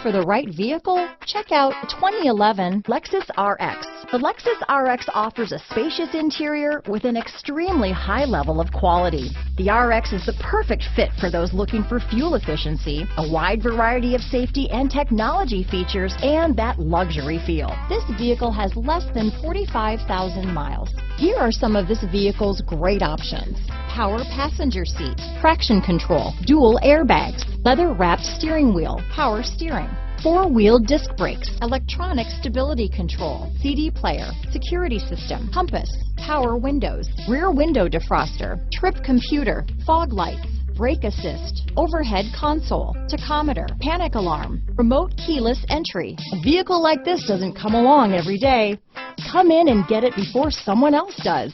for the right vehicle? Check out 2011 Lexus RX. The Lexus RX offers a spacious interior with an extremely high level of quality. The RX is the perfect fit for those looking for fuel efficiency, a wide variety of safety and technology features, and that luxury feel. This vehicle has less than 45,000 miles. Here are some of this vehicle's great options: power passenger seat, traction control, dual airbags, leather-wrapped steering wheel, power steering, four-wheel disc brakes, electronic stability control, CD player, security system, compass, power windows, rear window defroster, trip computer, fog lights, brake assist, overhead console, tachometer, panic alarm, remote keyless entry. A vehicle like this doesn't come along every day. Come in and get it before someone else does.